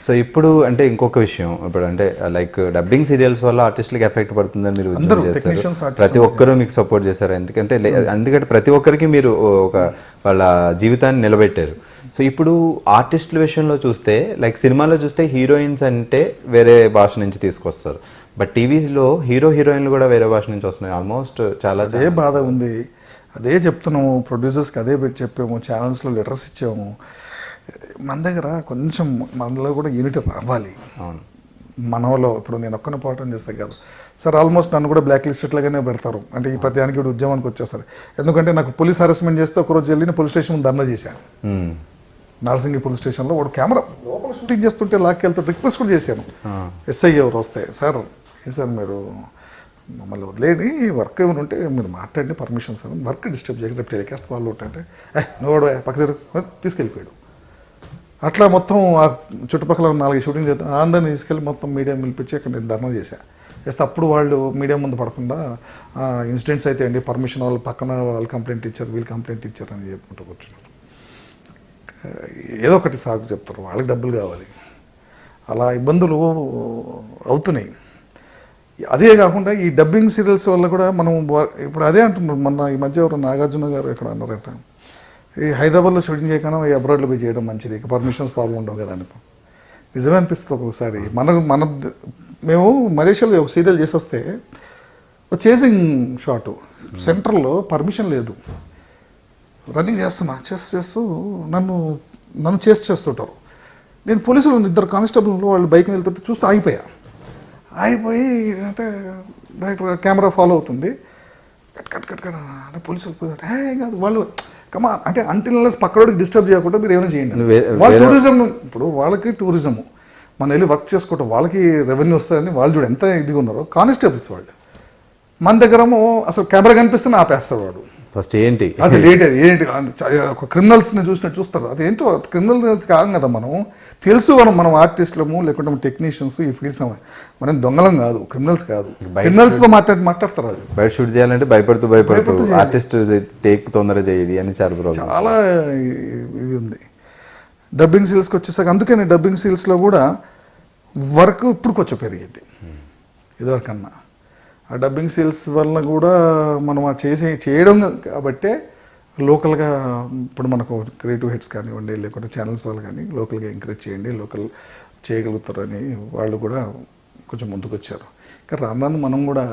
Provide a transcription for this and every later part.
So ఇప్పుడు అంటే ఇంకొక విషయం, ఇప్పుడు అంటే లైక్ డబ్బింగ్ సీరియల్స్ వల్ల ఆర్టిస్టులకి ఎఫెక్ట్ పడుతుందని మీరు ఉద్యోగం చేస్తారు, ప్రతి ఒక్కరూ మీకు సపోర్ట్ చేశారు. ఎందుకంటే ప్రతి ఒక్కరికి మీరు ఒక వాళ్ళ జీవితాన్ని నిలబెట్టారు. సో ఇప్పుడు ఆర్టిస్టుల విషయంలో చూస్తే లైక్ సినిమాలో చూస్తే హీరోయిన్స్ అంటే వేరే భాష నుంచి తీసుకొస్తారు, బట్ టీవీలో హీరోయిన్లు కూడా వేరే భాష నుంచి వస్తున్నాయి. ఆల్మోస్ట్ చాలా అదే బాధ ఉంది, అదే చెప్తున్నాము, ప్రొడ్యూసర్స్కి అదే పెట్టి చెప్పాము, ఛానల్స్లో లెటర్స్ ఇచ్చాము. మన దగ్గర కొంచెం మనలో కూడా యూనిట్ రావాలి. అవును, మనలో ఇప్పుడు నేను ఒక్కనే పోరాటం చేస్తే కాదు సార్, ఆల్మోస్ట్ నన్ను కూడా బ్లాక్ లిస్ట్ లాగానే పెడతారు. అంటే ఈ ప్రతిదానికి కూడా ఉద్యమానికి వచ్చేస్తారు. ఎందుకంటే నాకు పోలీస్ హరాస్మెంట్ చేస్తే ఒకరోజు వెళ్ళి పోలీస్ స్టేషన్ ముందు ధర్నా చేశాను. నార్సింగి పోలీస్ స్టేషన్లో వాడు కెమెరా లోపల షూటింగ్ చేస్తుంటే లాక్కెళ్తూ రిక్వెస్ట్ కూడా చేశాను. ఎస్ఐ ఎవరు వస్తే, సార్ సార్ మీరు మమ్మల్ని వదిలేని వర్క్ ఏమైనా ఉంటే మీరు మాట్లాడి పర్మిషన్ సార్, వర్క్ డిస్టర్బ్ చేయకుండా రేపు టెలికాస్ట్ వాళ్ళు ఉంటే నువ్వు పక్క తీసుకెళ్ళిపోయాడు. అట్లా మొత్తం ఆ చుట్టుపక్కల 4 షూటింగ్ చేస్తాను, అందరిని తీసుకెళ్ళి మొత్తం మీడియా పిలిపించి అక్కడ నేను ధర్నా చేశాను. చేస్తే అప్పుడు వాళ్ళు మీడియా ముందు పడకుండా ఇన్సిడెంట్స్ అయితే అండి పర్మిషన్ వాళ్ళు పక్కన వాళ్ళు కంప్లైంట్ ఇచ్చారు, వీళ్ళు కంప్లైంట్ ఇచ్చారు అని చెప్పుకుంటూ కూర్చున్నారు. ఏదో ఒకటి సాగు చెప్తారు, వాళ్ళకి డబ్బులు కావాలి, అలా ఇబ్బందులు అవుతున్నాయి. అదే కాకుండా ఈ డబ్బింగ్ సీరియల్స్ వల్ల కూడా మనం ఇప్పుడు అదే అంటున్నారు. మొన్న ఈ మధ్య ఎవరు నాగార్జున గారు ఎక్కడ అన్నారట, ఈ హైదరాబాద్లో షూటింగ్ చేయకుండా ఈ అబ్రాడ్లో పోయి చేయడం మంచిది, ఇక పర్మిషన్స్ ప్రాబ్లం ఉండవు కదా అని. నిజమే అనిపిస్తుంది ఒక్కొక్కసారి. మేము మలేషియాలో ఒక సీరియల్ చేసి వస్తే చేసింగ్ షాటు సెంటర్లో పర్మిషన్ లేదు, రన్నింగ్ చేస్తూ నన్ను చేస్తుంటారు. నేను పోలీసులు 2 కానిస్టేబుల్ వాళ్ళు బైక్ మీద వెళ్తుంటే చూస్తూ ఆగిపోయి అంటే డైరెక్టర్ కెమెరా ఫాలో అవుతుంది, కట్ అంటే పోలీసులు కాదు వాళ్ళు కమా అంటే అంటిల్నెస్ పక్కనోడికి డిస్టర్బ్ చేయకుండా మీరు ఏమైనా చేయండి. వాళ్ళు టూరిజం, ఇప్పుడు వాళ్ళకి టూరిజము, మనం వెళ్ళి వర్క్ చేసుకోవటం, వాళ్ళకి రెవెన్యూ వస్తుందని వాళ్ళు చూడు ఎంత ఇదిగా ఉన్నారో. కానిస్టేబుల్స్ వాళ్ళు మన దగ్గరేమో అసలు కెమెరా కనిపిస్తేనే ఆపేస్తారు వాడు. ఫస్ట్ ఏంటి అసలు ఏంటి ఒక క్రిమినల్స్ని చూసినట్టు చూస్తారు. అదేంటో క్రిమినల్ కాదు కదా, మనం తెలుసు మనం ఆర్టిస్టులము లేకుంటే మన టెక్నీషియన్స్ ఈ ఫీల్డ్స్ మనం దొంగలం కాదు, క్రిమినల్స్ కాదు. క్రిమినల్స్తో మాట్లాడతారు వాళ్ళు. బయట షూట్ చేయాలంటే భయపడుతూ ఆర్టిస్ట్ టేక్ తొందర చేయడి అని చాలా ఇది ఉంది. డబ్బింగ్ సీల్స్కి వచ్చేసాక అందుకని డబ్బింగ్ సీల్స్లో కూడా వర్క్ ఇప్పుడు కొంచెం పెరిగింది ఇదివరకన్నా. ఆ డబ్బింగ్ సీల్స్ వల్ల కూడా మనం చేయడం కాబట్టే లోకల్గా ఇప్పుడు మనకు క్రియేటివ్ హెడ్స్ కానివ్వండి లేకుంటే ఛానల్స్ వాళ్ళు కానీ లోకల్గా ఎంకరేజ్ చేయండి, లోకల్ చేయగలుగుతారని వాళ్ళు కూడా కొంచెం ముందుకు వచ్చారు. ఇంకా రాను మనం కూడా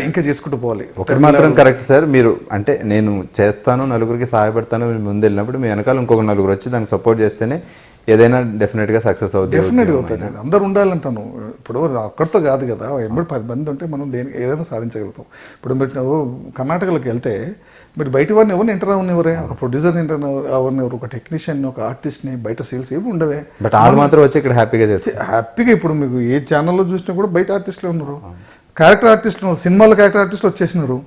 ఇంకా చేసుకుంటూ పోవాలి. ఒకటి మాత్రం కరెక్ట్ సార్, మీరు అంటే నేను చేస్తాను నలుగురికి సహాయపడతాను ముందు వెళ్ళినప్పుడు మీ వెనకాల ఇంకొక నలుగురు వచ్చి దానికి సపోర్ట్ చేస్తేనే ఏదైనా డెఫినెట్గా సక్సెస్ అవుతుంది. డెఫినెట్గా అవుతుంది. అందరు ఉండాలంటాను. ఇప్పుడు ఒక్కరితో కాదు కదా, 10 మంది ఉంటే మనం ఏదైనా సాధించగలుగుతాం. ఇప్పుడు మీరు కర్ణాటకలోకి వెళ్తే మీరు బయట వాడిని ఎవరిని ఎంటర్ అవనివరే, ఒక ప్రొడ్యూసర్ ఎంటర్ అవనివ్వరు, ఒక టెక్నీషియన్ ఒక ఆర్టిస్ట్ని, బయట సేల్స్ ఏవి ఉండవే. బట్ వాళ్ళు మాత్రం వచ్చి ఇక్కడ హ్యాపీగా ఇప్పుడు మీకు ఏ ఛానల్లో చూసినా కూడా బయట ఆర్టిస్టులు ఉన్నారు, క్యారెక్టర్ ఆర్టిస్టులు, సినిమాలో క్యారెక్టర్ ఆర్టిస్టులు వచ్చేసినారు.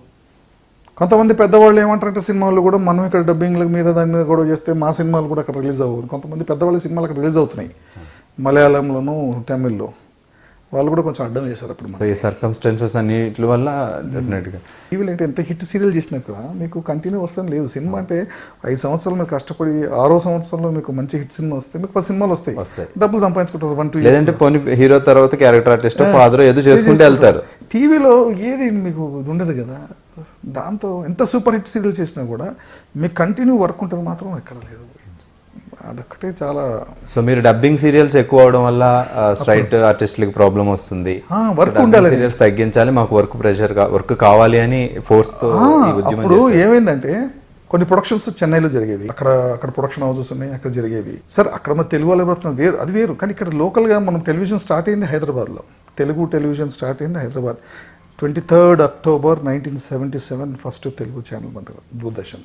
కొంతమంది పెద్దవాళ్ళు ఏమంటారంటే సినిమాలు కూడా మనం ఇక్కడ డబ్బింగ్ల మీద దాని మీద కూడా చేస్తే మా సినిమాలు కూడా అక్కడ రిలీజ్ అవ్వవు. కొంతమంది పెద్దవాళ్ళ సినిమాలు అక్కడ రిలీజ్ అవుతున్నాయి, మలయాళంలోను తమిళ్లో. వాళ్ళు కూడా కొంచెం అడ్డం చేశారు అప్పుడు. సో ఈ సర్కమ్స్టాన్సెస్ అన్నిటి వల్ల డెఫినెట్గా టీవీలో అంటే ఎంత హిట్ సీరియల్ చేసినా కూడా మీకు కంటిన్యూ వస్తాను లేదు. సినిమా అంటే 5 సంవత్సరాలు మీరు కష్టపడి 6వ సంవత్సరంలో మీకు మంచి హిట్ సినిమా వస్తే మీకు 10 సినిమాలు వస్తాయి, డబ్బులు సంపాదించుకుంటారు. 1-2 లేదంటే పోనీ హీరో తర్వాత క్యారెక్టర్ ఆర్టిస్ట్ ఫాదర్ ఏదో చేసుకుంటూ వెళ్తారు. టీవీలో ఏది మీకు ఉండదు కదా. దాంతో ఎంత సూపర్ హిట్ సీరియల్ చేసినా కూడా మీకు కంటిన్యూ వర్క్ ఉంటుంది మాత్రం ఎక్కడ లేదు. అదొక్కటే చాలా. సో మీరు డబ్బింగ్ సీరియల్స్ ఎక్కువ అవడం వల్ల స్ట్రైట్ ఆర్టిస్టులకి ప్రాబ్లం వస్తుంది, వర్క్ ఉండాలి, సీరియల్స్ తగ్గించాలి, మాకు వర్క్ కావాలి అని ఫోర్స్తో ఇప్పుడు ఏమైందంటే కొన్ని ప్రొడక్షన్స్ చెన్నైలో జరిగేవి, అక్కడ ప్రొడక్షన్ హౌసెస్ ఉన్నాయి, అక్కడ జరిగేవి. సార్ అక్కడ మన తెలుగు వాళ్ళు ఎవరుతున్నారు వేరు, అది వేరు. కానీ ఇక్కడ లోకల్గా మనం టెలివిజన్ స్టార్ట్ అయింది హైదరాబాద్లో, తెలుగు టెలివిజన్ స్టార్ట్ అయింది Hyderabad. 23rd October 1977 first Telugu channel మన దూరదర్శన్.